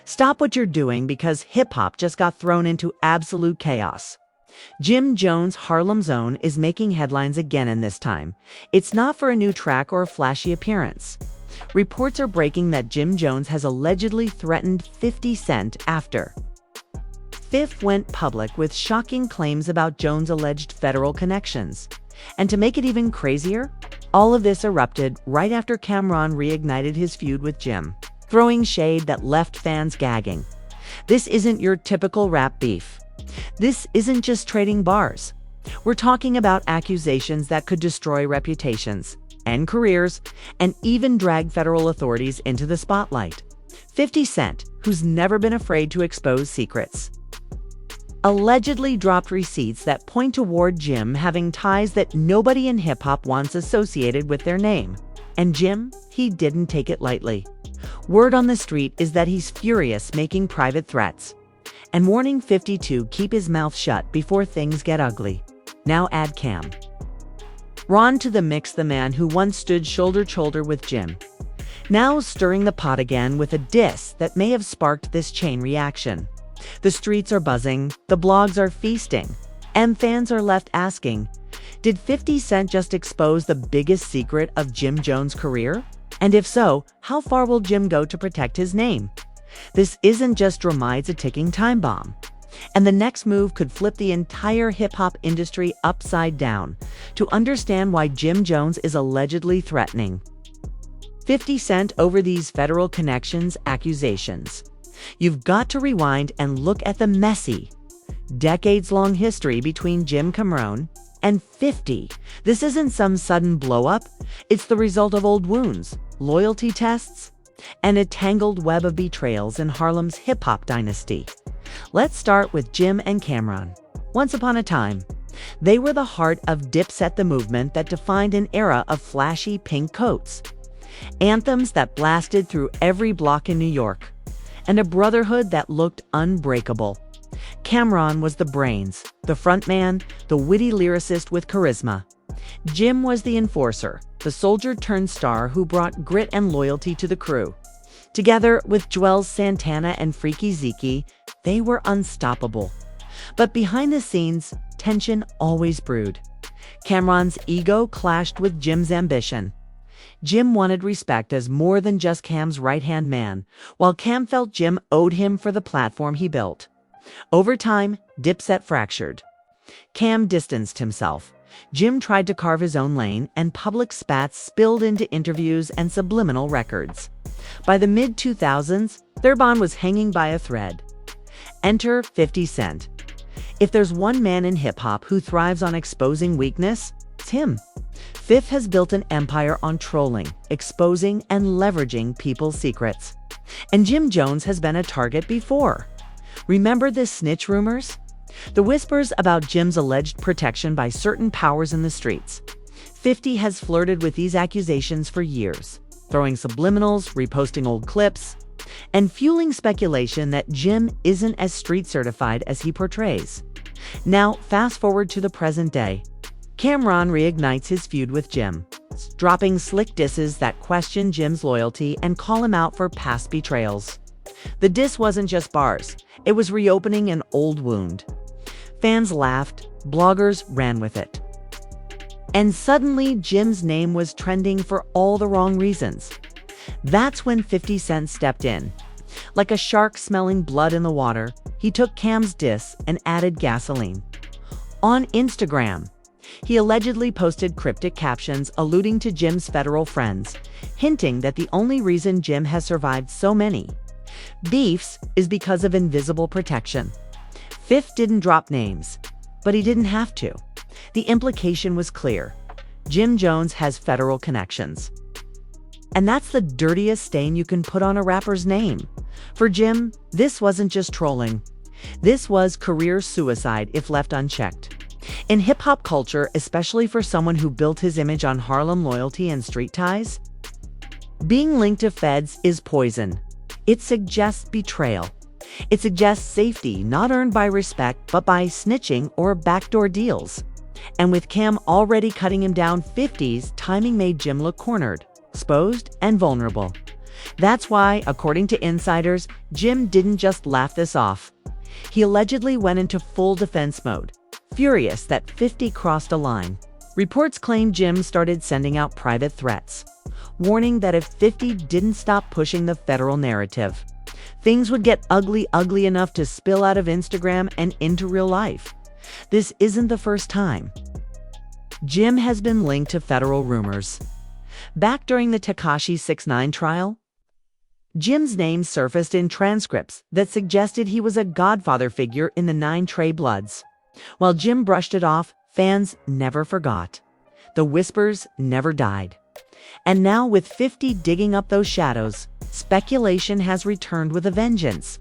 Stop what you're doing because hip-hop just got thrown into absolute chaos. Jim Jones' Harlem Zone is making headlines again, and this time, it's not for a new track or a flashy appearance. Reports are breaking that Jim Jones has allegedly threatened 50 Cent after Fifth went public with shocking claims about Jones' alleged federal connections. And to make it even crazier, all of this erupted right after Camron reignited his feud with Jim, throwing shade that left fans gagging. This isn't your typical rap beef. This isn't just trading bars. We're talking about accusations that could destroy reputations, end careers, and even drag federal authorities into the spotlight. 50 Cent, who's never been afraid to expose secrets, allegedly dropped receipts that point toward Jim having ties that nobody in hip-hop wants associated with their name. And Jim, he didn't take it lightly. Word on the street is that he's furious, making private threats and warning 50 to keep his mouth shut before things get ugly. Now add Cam Ron to the mix, the man who once stood shoulder to shoulder with Jim, now stirring the pot again with a diss that may have sparked this chain reaction. The streets are buzzing, the blogs are feasting, and fans are left asking, did 50 Cent just expose the biggest secret of Jim Jones' career? And if so, how far will Jim go to protect his name? This isn't just drama, it's a ticking time bomb. And the next move could flip the entire hip-hop industry upside down. To understand why Jim Jones is allegedly threatening 50 Cent over these federal connections accusations, you've got to rewind and look at the messy, decades-long history between Jim Camron and 50. This isn't some sudden blow-up. It's the result of old wounds, loyalty tests, and a tangled web of betrayals in Harlem's hip-hop dynasty. Let's start with Jim and Camron. Once upon a time, they were the heart of Dipset, the movement that defined an era of flashy pink coats, anthems that blasted through every block in New York, and a brotherhood that looked unbreakable. Camron was the brains, the frontman, the witty lyricist with charisma. Jim was the enforcer, the soldier-turned-star who brought grit and loyalty to the crew. Together with Joel Santana and Freaky Zeke, they were unstoppable. But behind the scenes, tension always brewed. Camron's ego clashed with Jim's ambition. Jim wanted respect as more than just Cam's right-hand man, while Cam felt Jim owed him for the platform he built. Over time, Dipset fractured. Cam distanced himself. Jim tried to carve his own lane, and public spats spilled into interviews and subliminal records. By the mid-2000s, their bond was hanging by a thread. Enter 50 Cent. If there's one man in hip-hop who thrives on exposing weakness, it's him. Fifth has built an empire on trolling, exposing, and leveraging people's secrets. And Jim Jones has been a target before. Remember the snitch rumors? The whispers about Jim's alleged protection by certain powers in the streets. 50 has flirted with these accusations for years, throwing subliminals, reposting old clips, and fueling speculation that Jim isn't as street-certified as he portrays. Now, fast forward to the present day. Camron reignites his feud with Jim, dropping slick disses that question Jim's loyalty and call him out for past betrayals. The diss wasn't just bars, it was reopening an old wound. Fans laughed, bloggers ran with it. And suddenly, Jim's name was trending for all the wrong reasons. That's when 50 Cent stepped in. Like a shark smelling blood in the water, he took Cam's diss and added gasoline. On Instagram, he allegedly posted cryptic captions alluding to Jim's federal friends, hinting that the only reason Jim has survived so many beefs is because of invisible protection. Fifth didn't drop names, but he didn't have to. The implication was clear. Jim Jones has federal connections. And that's the dirtiest stain you can put on a rapper's name. For Jim, this wasn't just trolling. This was career suicide if left unchecked. In hip-hop culture, especially for someone who built his image on Harlem loyalty and street ties, being linked to feds is poison. It suggests betrayal. It suggests safety not earned by respect, but by snitching or backdoor deals. And with Cam already cutting him down, 50's timing made Jim look cornered, exposed, and vulnerable. That's why, according to insiders, Jim didn't just laugh this off. He allegedly went into full defense mode, furious that 50 crossed a line. Reports claim Jim started sending out private threats, warning that if 50 didn't stop pushing the federal narrative, things would get ugly enough to spill out of Instagram and into real life. This isn't the first time. Jim has been linked to federal rumors. Back during the Tekashi 6ix9ine trial, Jim's name surfaced in transcripts that suggested he was a godfather figure in the 9 Trey Bloods. While Jim brushed it off, fans never forgot. The whispers never died. And now, with 50 digging up those shadows, speculation has returned with a vengeance.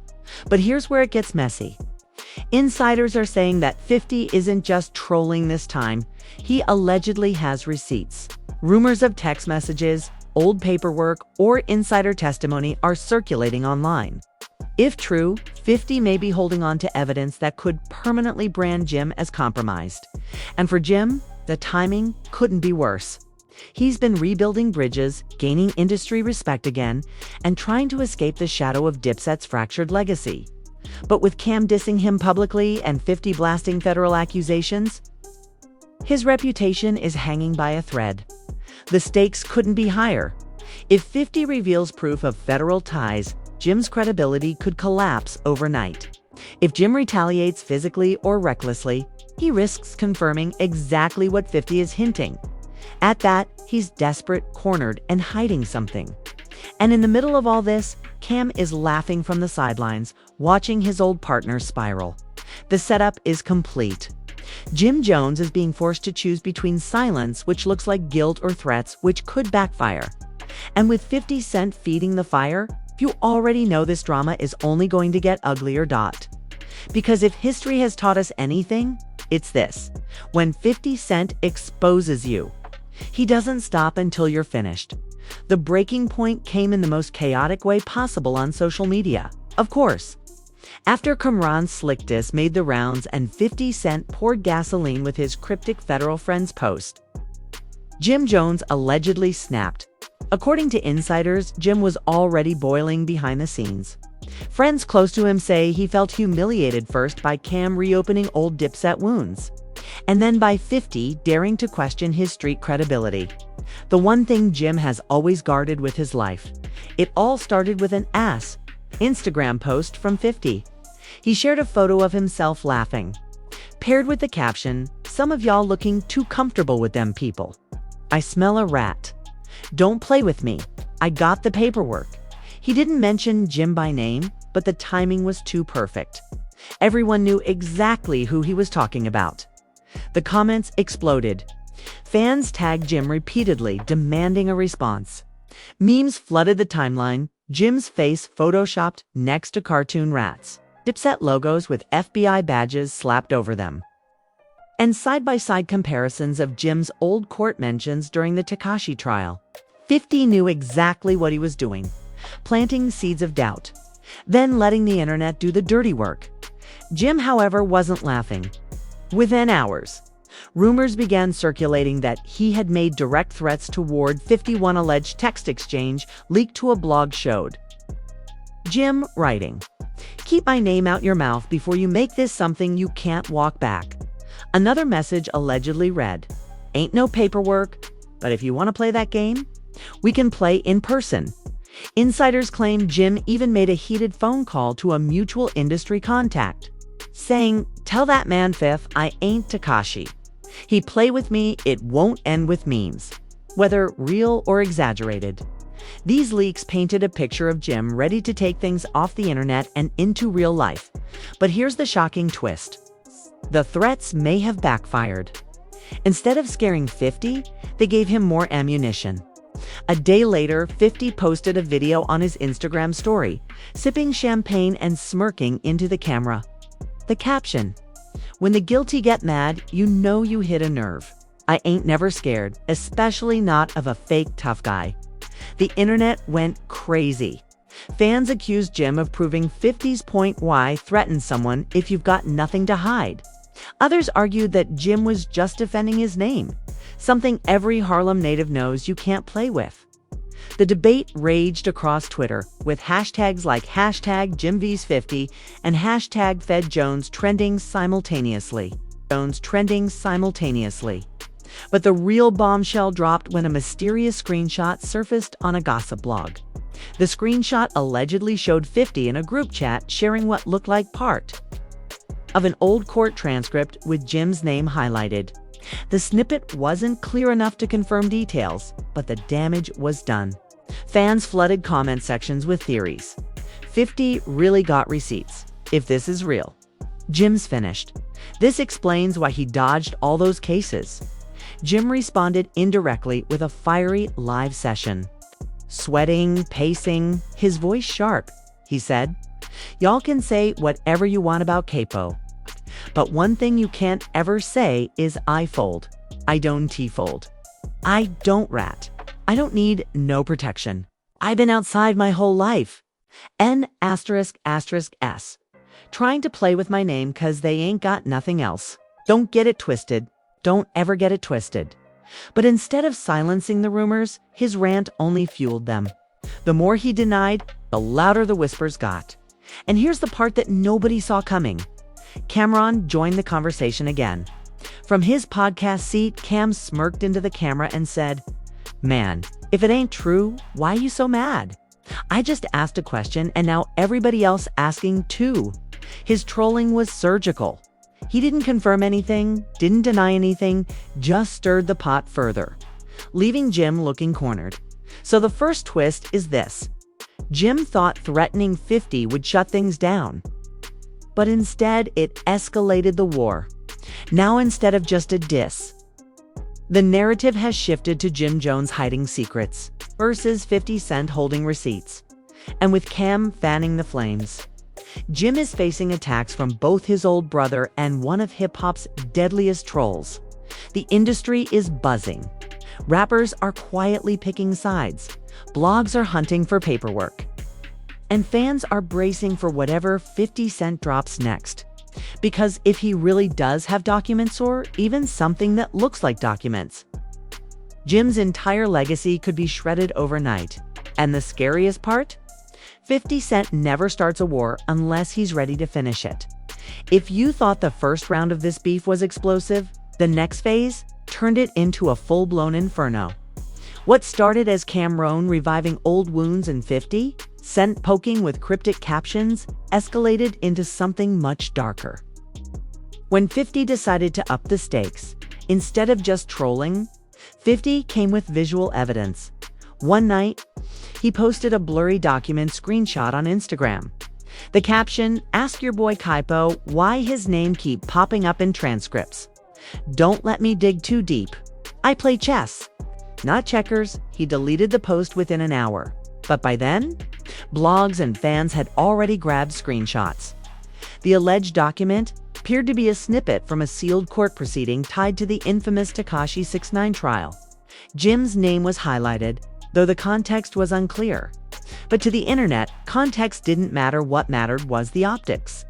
But here's where it gets messy. Insiders are saying that 50 isn't just trolling this time. He allegedly has receipts. Rumors of text messages, old paperwork, or insider testimony are circulating online. If true, 50 may be holding on to evidence that could permanently brand Jim as compromised. And for Jim, the timing couldn't be worse. He's been rebuilding bridges, gaining industry respect again, and trying to escape the shadow of Dipset's fractured legacy. But with Cam dissing him publicly and 50 blasting federal accusations, his reputation is hanging by a thread. The stakes couldn't be higher. If 50 reveals proof of federal ties, Jim's credibility could collapse overnight. If Jim retaliates physically or recklessly, he risks confirming exactly what 50 is hinting. At that, he's desperate, cornered, and hiding something. And in the middle of all this, Cam is laughing from the sidelines, watching his old partner spiral. The setup is complete. Jim Jones is being forced to choose between silence, which looks like guilt, or threats, which could backfire. And with 50 Cent feeding the fire, you already know this drama is only going to get uglier. Because if history has taught us anything, it's this: when 50 Cent exposes you, he doesn't stop until you're finished. The breaking point came in the most chaotic way possible on social media, of course. After Camron's slick diss made the rounds and 50 Cent poured gasoline with his cryptic federal friends post, Jim Jones allegedly snapped. According to insiders, Jim was already boiling behind the scenes. Friends close to him say he felt humiliated first by Cam reopening old Dipset wounds, and then by 50 daring to question his street credibility. The one thing Jim has always guarded with his life. It all started with an Instagram post from 50. He shared a photo of himself laughing, paired with the caption, "Some of y'all looking too comfortable with them people. I smell a rat. Don't play with me. I got the paperwork." He didn't mention Jim by name, but the timing was too perfect. Everyone knew exactly who he was talking about. The comments exploded. Fans tagged Jim repeatedly, demanding a response. Memes flooded the timeline, Jim's face photoshopped next to cartoon rats, Dipset logos with FBI badges slapped over them, and side-by-side comparisons of Jim's old court mentions during the Tekashi trial. 50 knew exactly what he was doing, planting seeds of doubt, then letting the internet do the dirty work. Jim, however, wasn't laughing. Within hours, rumors began circulating that he had made direct threats toward 51 alleged text exchange leaked to a blog showed. Jim writing, "Keep my name out your mouth before you make this something you can't walk back." Another message allegedly read, "Ain't no paperwork, but if you want to play that game, we can play in person." Insiders claim Jim even made a heated phone call to a mutual industry contact, saying, "Tell that man Fifth I ain't Tekashi. He play with me, it won't end with memes," whether real or exaggerated. These leaks painted a picture of Jim ready to take things off the internet and into real life. But here's the shocking twist. The threats may have backfired. Instead of scaring 50, they gave him more ammunition. A day later, 50 posted a video on his Instagram story, sipping champagne and smirking into the camera. The caption, "When the guilty get mad, you know you hit a nerve. I ain't never scared, especially not of a fake tough guy." The internet went crazy. Fans accused Jim of proving 50's point why threaten someone if you've got nothing to hide. Others argued that Jim was just defending his name, something every Harlem native knows you can't play with. The debate raged across Twitter, with hashtags like hashtag JimVs50 and hashtag FedJones trending simultaneously. But the real bombshell dropped when a mysterious screenshot surfaced on a gossip blog. The screenshot allegedly showed 50 in a group chat sharing what looked like part of an old court transcript with Jim's name highlighted. The snippet wasn't clear enough to confirm details, but the damage was done. Fans flooded comment sections with theories. 50 really got receipts, if this is real. Jim's finished. This explains why he dodged all those cases. Jim responded indirectly with a fiery live session. Sweating, pacing, his voice sharp, he said, "Y'all can say whatever you want about Capo. But one thing you can't ever say is I fold. I don't T-fold. I don't rat. I don't need no protection. I've been outside my whole life. N****S. Trying to play with my name 'cause they ain't got nothing else. Don't get it twisted. Don't ever get it twisted." But instead of silencing the rumors, his rant only fueled them. The more he denied, the louder the whispers got. And here's the part that nobody saw coming. Camron joined the conversation again. From his podcast seat, Cam smirked into the camera and said, "Man, if it ain't true, why are you so mad? I just asked a question and now everybody else asking too." His trolling was surgical. He didn't confirm anything, didn't deny anything, just stirred the pot further, leaving Jim looking cornered. So the first twist is this. Jim thought threatening 50 would shut things down. But instead, it escalated the war. Now instead of just a diss, the narrative has shifted to Jim Jones hiding secrets versus 50 Cent holding receipts. And with Cam fanning the flames, Jim is facing attacks from both his old brother and one of hip-hop's deadliest trolls. The industry is buzzing. Rappers are quietly picking sides. Blogs are hunting for paperwork. And fans are bracing for whatever 50 Cent drops next. Because if he really does have documents or even something that looks like documents, Jim's entire legacy could be shredded overnight. And the scariest part? 50 Cent never starts a war unless he's ready to finish it. If you thought the first round of this beef was explosive, the next phase turned it into a full-blown inferno. What started as Camron reviving old wounds and 50 Cent poking with cryptic captions escalated into something much darker. When 50 decided to up the stakes, instead of just trolling, 50 came with visual evidence. One night, he posted a blurry document screenshot on Instagram. The caption, "Ask your boy Capo why his name keep popping up in transcripts. Don't let me dig too deep. I play chess, not checkers." He deleted the post within an hour. But by then, blogs and fans had already grabbed screenshots. The alleged document appeared to be a snippet from a sealed court proceeding tied to the infamous Tekashi 6ix9ine trial. Jim's name was highlighted, though the context was unclear. But to the internet, context didn't matter. What mattered was the optics.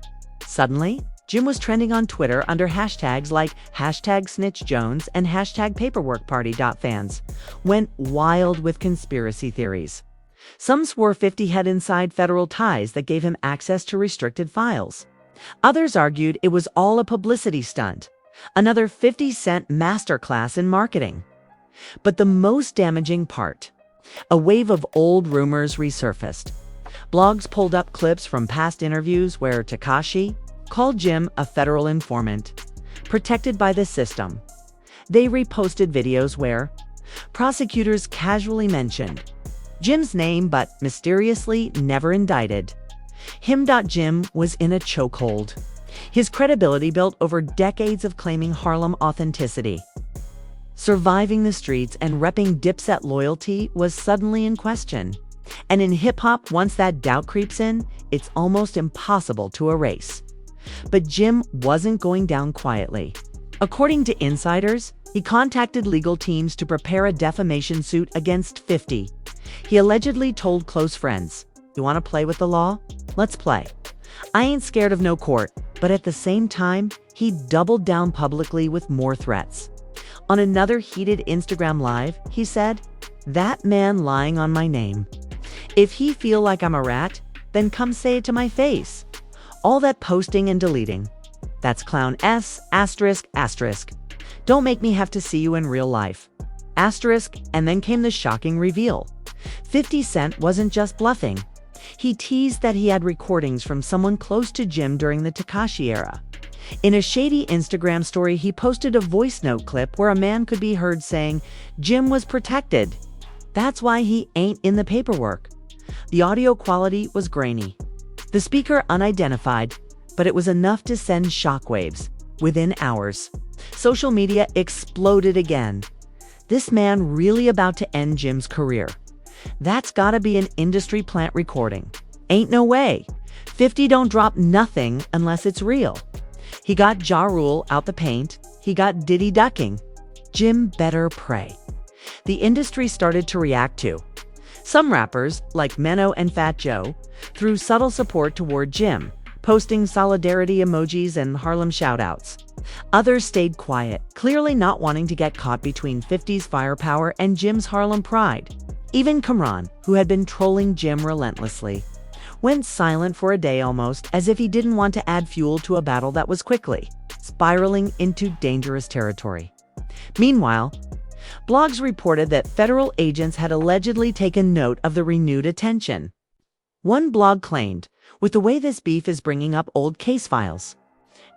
Suddenly, Jim was trending on Twitter under hashtags like #SnitchJones and #PaperworkParty. Fans went wild with conspiracy theories. Some swore 50 had inside federal ties that gave him access to restricted files. Others argued it was all a publicity stunt, another 50 Cent masterclass in marketing. But the most damaging part, a wave of old rumors resurfaced. Blogs pulled up clips from past interviews where Tekashi called Jim a federal informant, protected by the system. They reposted videos where prosecutors casually mentioned Jim's name but mysteriously never indicted him. Jim was in a chokehold. His credibility built over decades of claiming Harlem authenticity, surviving the streets, and repping Dipset loyalty was suddenly in question. And in hip-hop, once that doubt creeps in, it's almost impossible to erase. But Jim wasn't going down quietly. According to insiders, he contacted legal teams to prepare a defamation suit against 50. He allegedly told close friends, "You want to play with the law? Let's play. I ain't scared of no court." But at the same time, he doubled down publicly with more threats. On another heated Instagram Live, he said, That man lying on my name. If he feel like I'm a rat, then come say it to my face. All that posting and deleting. That's clown S, asterisk, asterisk. Don't make me have to see you in real life. Asterisk, and then came the shocking reveal. 50 Cent wasn't just bluffing. He teased that he had recordings from someone close to Jim during the Tekashi era. In a shady Instagram story, he posted a voice note clip where a man could be heard saying, "Jim was protected. That's why he ain't in the paperwork." The audio quality was grainy. The speaker unidentified, but it was enough to send shockwaves. Within hours, social media exploded again. This man really about to end Jim's career. That's gotta be an industry plant recording. Ain't no way. 50 don't drop nothing unless it's real. He got Ja Rule out the paint. He got Diddy ducking. Jim better pray. The industry started to react too. Some rappers, like Menno and Fat Joe, threw subtle support toward Jim, posting solidarity emojis and Harlem shoutouts. Others stayed quiet, clearly not wanting to get caught between 50's firepower and Jim's Harlem pride. Even Camron, who had been trolling Jim relentlessly, went silent for a day almost, as if he didn't want to add fuel to a battle that was quickly spiraling into dangerous territory. Meanwhile, blogs reported that federal agents had allegedly taken note of the renewed attention. One blog claimed, "With the way this beef is bringing up old case files.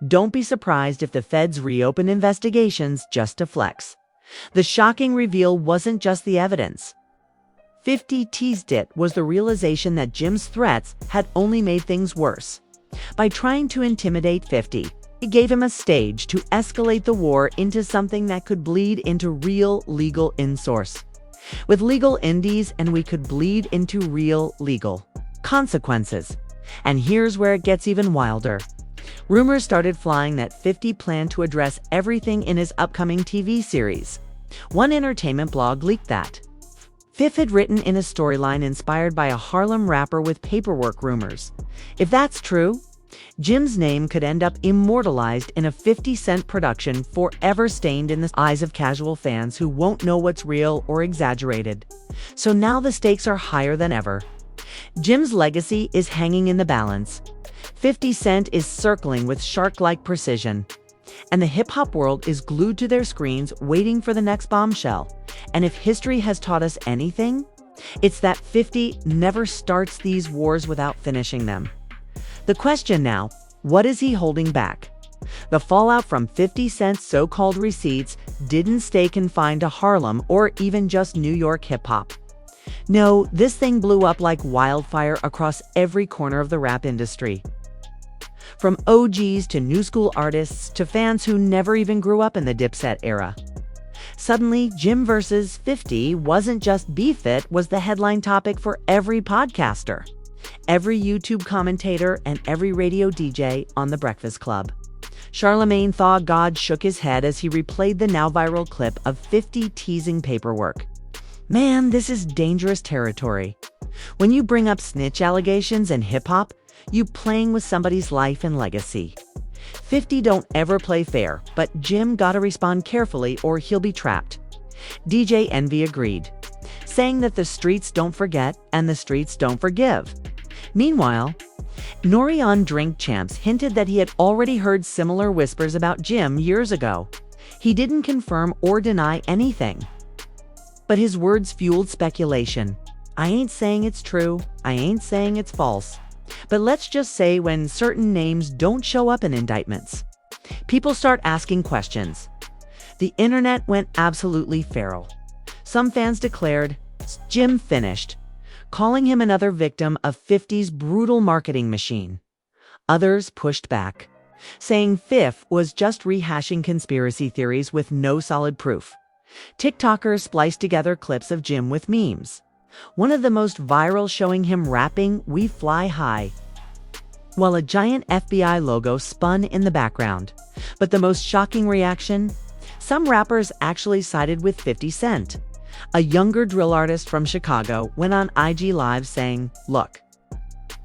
Don't be surprised if the feds reopen investigations just to flex." The shocking reveal wasn't just the evidence. 50 teased it was the realization that Jim's threats had only made things worse. By trying to intimidate 50, it gave him a stage to escalate the war into something that could bleed into real legal insource. With legal indies, and we could bleed into real legal consequences. And here's where it gets even wilder. Rumors started flying that 50 planned to address everything in his upcoming TV series. One entertainment blog leaked that 50 had written in a storyline inspired by a Harlem rapper with paperwork rumors. If that's true, Jim's name could end up immortalized in a 50 Cent production, forever stained in the eyes of casual fans who won't know what's real or exaggerated. So now the stakes are higher than ever. Jim's legacy is hanging in the balance. 50 Cent is circling with shark-like precision. And the hip-hop world is glued to their screens waiting for the next bombshell. And if history has taught us anything, it's that 50 never starts these wars without finishing them. The question now, what is he holding back? The fallout from 50 Cent's so-called receipts didn't stay confined to Harlem or even just New York hip-hop. No, this thing blew up like wildfire across every corner of the rap industry. From OGs to new school artists to fans who never even grew up in the Dipset era. Suddenly, Jim versus 50 wasn't just beef, it was the headline topic for every podcaster, every YouTube commentator, and every radio DJ on The Breakfast Club. Charlemagne Thaw God shook his head as he replayed the now viral clip of 50 teasing paperwork. Man, this is dangerous territory. When you bring up snitch allegations and hip-hop, you playing with somebody's life and legacy. 50 don't ever play fair, but Jim gotta respond carefully or he'll be trapped. DJ Envy agreed, saying that the streets don't forget and the streets don't forgive. Meanwhile, Nori on Drink Champs hinted that he had already heard similar whispers about Jim years ago. He didn't confirm or deny anything, but his words fueled speculation. I ain't saying it's true, I ain't saying it's false. But let's just say when certain names don't show up in indictments, people start asking questions. The internet went absolutely feral. Some fans declared, Jim finished, calling him another victim of 50's brutal marketing machine. Others pushed back, saying 50 was just rehashing conspiracy theories with no solid proof. TikTokers spliced together clips of Jim with memes. One of the most viral showing him rapping "We Fly High," while a giant FBI logo spun in the background. But the most shocking reaction? Some rappers actually sided with 50 Cent. A younger drill artist from Chicago went on IG Live saying, "Look,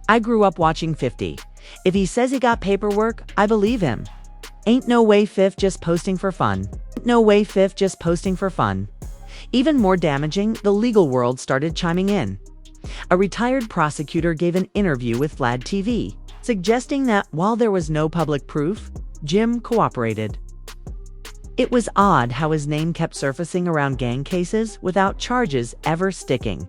I grew up watching 50. If he says he got paperwork, I believe him. Ain't no way 50 just posting for fun. Ain't no way 50 just posting for fun." Even more damaging, the legal world started chiming in. A retired prosecutor gave an interview with Vlad TV, suggesting that while there was no public proof, Jim cooperated. It was odd how his name kept surfacing around gang cases without charges ever sticking.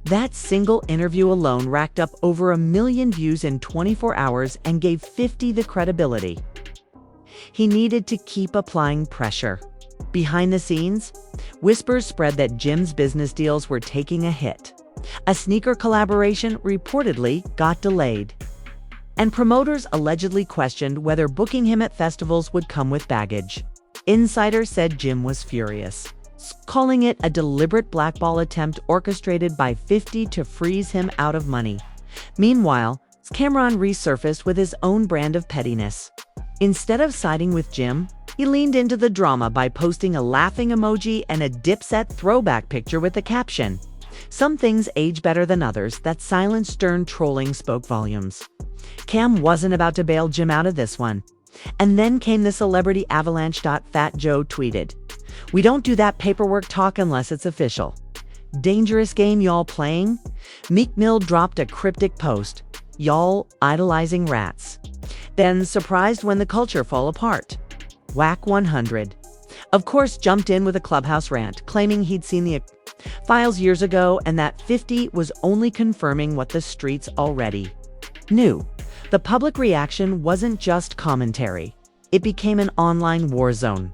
That single interview alone racked up over 1 million views in 24 hours and gave 50 the credibility. He needed to keep applying pressure. Behind the scenes, whispers spread that Jim's business deals were taking a hit. A sneaker collaboration reportedly got delayed. And promoters allegedly questioned whether booking him at festivals would come with baggage. Insiders said Jim was furious, calling it a deliberate blackball attempt orchestrated by 50 to freeze him out of money. Meanwhile, Camron resurfaced with his own brand of pettiness. Instead of siding with Jim, he leaned into the drama by posting a laughing emoji and a Dipset throwback picture with the caption, "Some things age better than others." That silent, stern trolling spoke volumes. Cam wasn't about to bail Jim out of this one. And then came the celebrity avalanche. Fat Joe tweeted, "We don't do that paperwork talk unless it's official. Dangerous game y'all playing?" Meek Mill dropped a cryptic post, "Y'all idolizing rats." Then, surprised when the culture fall apart, Whack 100, of course, jumped in with a Clubhouse rant, claiming he'd seen the files years ago and that 50 was only confirming what the streets already knew. The public reaction wasn't just commentary. It became an online war zone.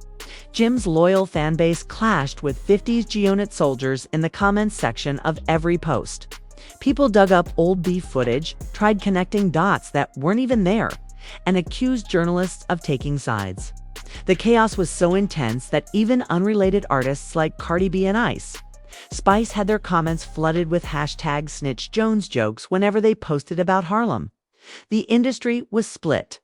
Jim's loyal fan base clashed with 50's G-Unit soldiers in the comments section of every post. People dug up old beef footage, tried connecting dots that weren't even there, and accused journalists of taking sides. The chaos was so intense that even unrelated artists like Cardi B and Spice had their comments flooded with hashtag Snitch Jones jokes whenever they posted about Harlem. The industry was split.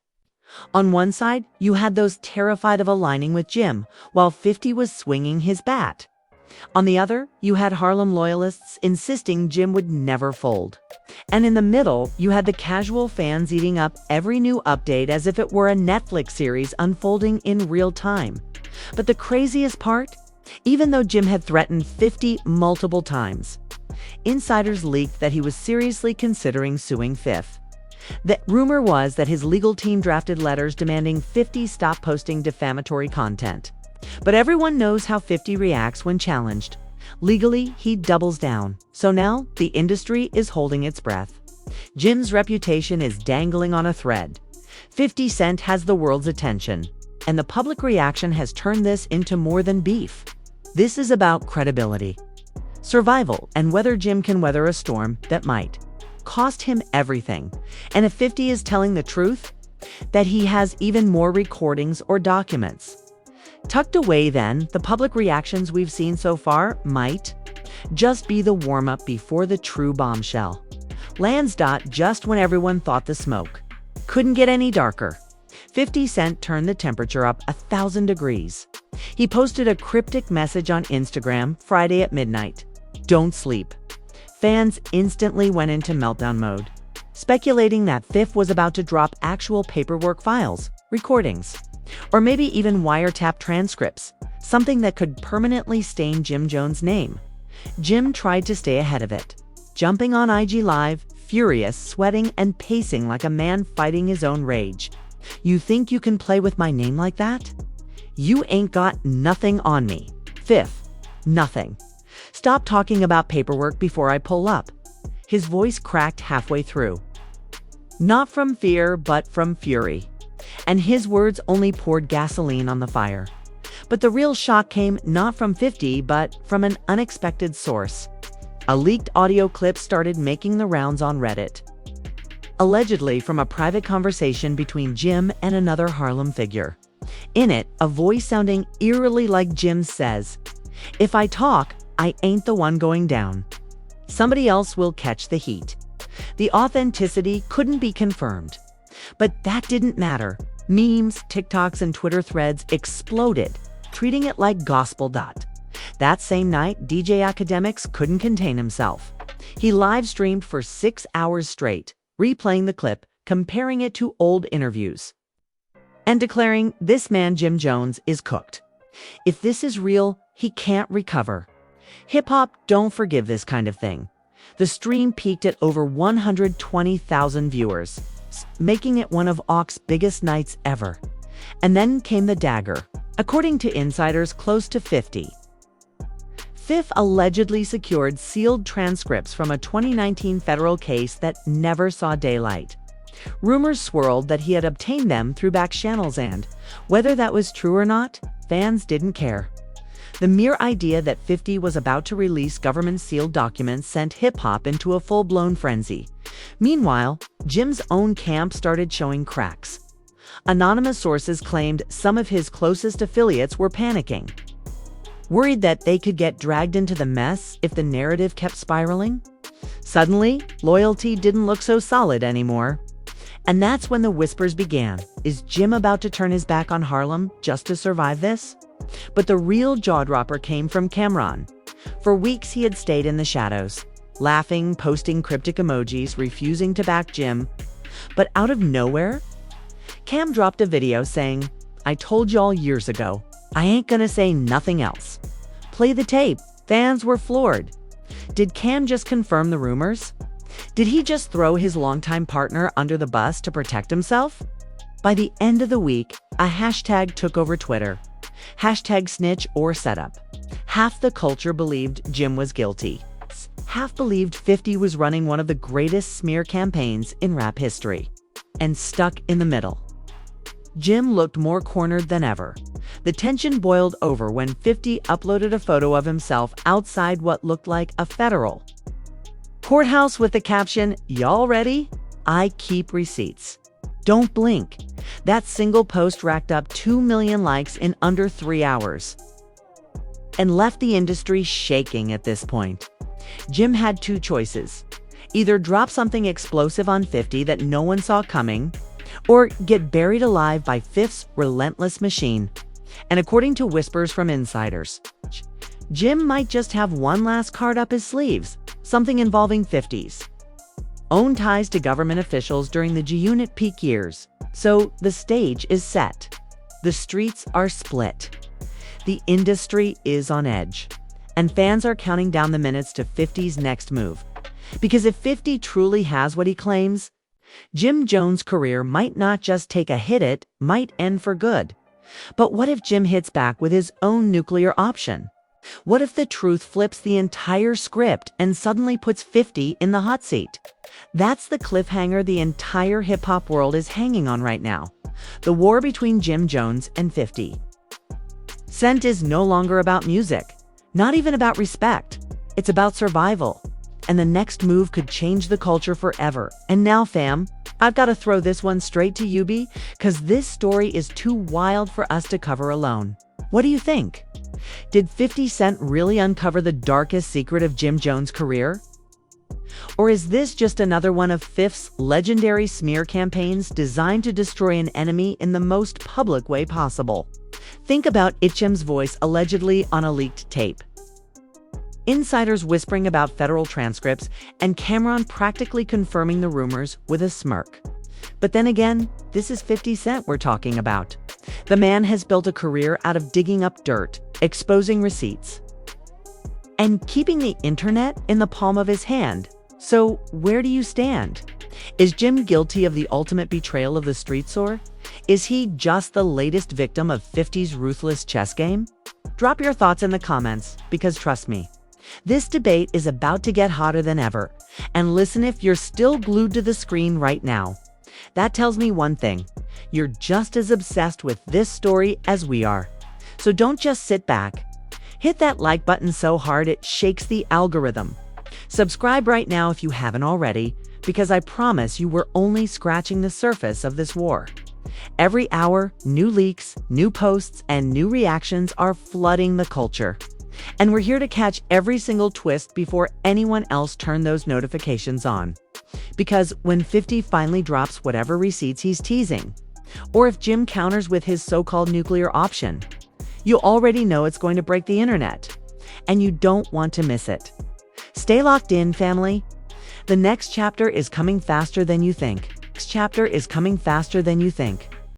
On one side, you had those terrified of aligning with Jim, while 50 was swinging his bat. On the other, you had Harlem loyalists insisting Jim would never fold. And in the middle, you had the casual fans eating up every new update as if it were a Netflix series unfolding in real time. But the craziest part? Even though Jim had threatened 50 multiple times, insiders leaked that he was seriously considering suing Fifth. The rumor was that his legal team drafted letters demanding 50 stop posting defamatory content. But everyone knows how 50 reacts when challenged. Legally, he doubles down. So now, the industry is holding its breath. Jim's reputation is dangling on a thread. 50 Cent has the world's attention. And the public reaction has turned this into more than beef. This is about credibility, survival, and whether Jim can weather a storm that might cost him everything. And if 50 is telling the truth, that he has even more recordings or documents tucked away, then the public reactions we've seen so far might just be the warm-up before the true bombshell lands. Just when everyone thought the smoke couldn't get any darker, 50 Cent turned the temperature up 1,000 degrees. He posted a cryptic message on Instagram Friday at midnight. "Don't sleep." Fans instantly went into meltdown mode, speculating that Fifth was about to drop actual paperwork files, recordings, or maybe even wiretap transcripts, something that could permanently stain Jim Jones' name. Jim tried to stay ahead of it, jumping on IG Live, furious, sweating, and pacing like a man fighting his own rage. "You think you can play with my name like that? You ain't got nothing on me. Fifth, nothing. Stop talking about paperwork before I pull up." His voice cracked halfway through. Not from fear, but from fury. And his words only poured gasoline on the fire. But the real shock came not from 50, but from an unexpected source. A leaked audio clip started making the rounds on Reddit, allegedly from a private conversation between Jim and another Harlem figure. In it, a voice sounding eerily like Jim says, "If I talk, I ain't the one going down. Somebody else will catch the heat." The authenticity couldn't be confirmed. But that didn't matter. Memes, TikToks, and Twitter threads exploded, treating it like gospel. That same night, DJ Academics couldn't contain himself. He live-streamed for 6 hours straight, replaying the clip, comparing it to old interviews, and declaring, "This man Jim Jones is cooked. If this is real, he can't recover." Hip-hop don't forgive this kind of thing. The stream peaked at over 120,000 viewers, making it one of Ock's biggest nights ever. And then came the dagger. According to insiders close to 50, Fifth allegedly secured sealed transcripts from a 2019 federal case that never saw daylight. Rumors swirled that he had obtained them through back channels and, whether that was true or not, fans didn't care. The mere idea that 50 was about to release government-sealed documents sent hip-hop into a full-blown frenzy. Meanwhile, Jim's own camp started showing cracks. Anonymous sources claimed some of his closest affiliates were panicking, worried that they could get dragged into the mess if the narrative kept spiraling. Suddenly, loyalty didn't look so solid anymore. And that's when the whispers began. Is Jim about to turn his back on Harlem just to survive this? But the real jaw-dropper came from Camron. For weeks he had stayed in the shadows, laughing, posting cryptic emojis, refusing to back Jim. But out of nowhere, Cam dropped a video saying, "I told y'all years ago, I ain't gonna say nothing else." Play the tape. Fans were floored. Did Cam just confirm the rumors? Did he just throw his longtime partner under the bus to protect himself? By the end of the week, a hashtag took over Twitter. #snitch or setup. Half the culture believed Jim was guilty. Half believed 50 was running one of the greatest smear campaigns in rap history. And stuck in the middle, Jim looked more cornered than ever. The tension boiled over when 50 uploaded a photo of himself outside what looked like a federal courthouse with the caption, "Y'all ready? I keep receipts. Don't blink." That single post racked up 2 million likes in under 3 hours and left the industry shaking at this point. Jim had two choices: either drop something explosive on 50 that no one saw coming, or get buried alive by Fifth's relentless machine. And according to whispers from insiders, Jim might just have one last card up his sleeves, something involving 50's own ties to government officials during the G-Unit peak years. So the stage is set. The streets are split. The industry is on edge. And fans are counting down the minutes to 50's next move. Because if 50 truly has what he claims, Jim Jones' career might not just take a hit, it might end for good. But what if Jim hits back with his own nuclear option? What if the truth flips the entire script and suddenly puts 50 in the hot seat? That's the cliffhanger the entire hip-hop world is hanging on right now. The war between Jim Jones and 50 Cent is no longer about music, not even about respect. It's about survival. And the next move could change the culture forever. And now, fam, I've got to throw this one straight to you, B, because this story is too wild for us to cover alone. What do you think? Did 50 Cent really uncover the darkest secret of Jim Jones' career? Or is this just another one of Fifth's legendary smear campaigns designed to destroy an enemy in the most public way possible? Think about Itchem's voice allegedly on a leaked tape, insiders whispering about federal transcripts, and Camron practically confirming the rumors with a smirk. But then again, this is 50 Cent we're talking about. The man has built a career out of digging up dirt, exposing receipts, and keeping the internet in the palm of his hand. So where do you stand? Is Jim guilty of the ultimate betrayal of the streets, or is he just the latest victim of 50's ruthless chess game? Drop your thoughts in the comments, because trust me, this debate is about to get hotter than ever. And listen, if you're still glued to the screen right now, that tells me one thing: you're just as obsessed with this story as we are. So don't just sit back. Hit that like button so hard it shakes the algorithm. Subscribe right now if you haven't already, because I promise you we're only scratching the surface of this war. Every hour, new leaks, new posts, and new reactions are flooding the culture. And we're here to catch every single twist before anyone else turn those notifications on. Because when 50 finally drops whatever receipts he's teasing, or if Jim counters with his so-called nuclear option, you already know it's going to break the internet. And you don't want to miss it. Stay locked in, family. The next chapter is coming faster than you think. Next chapter is coming faster than you think.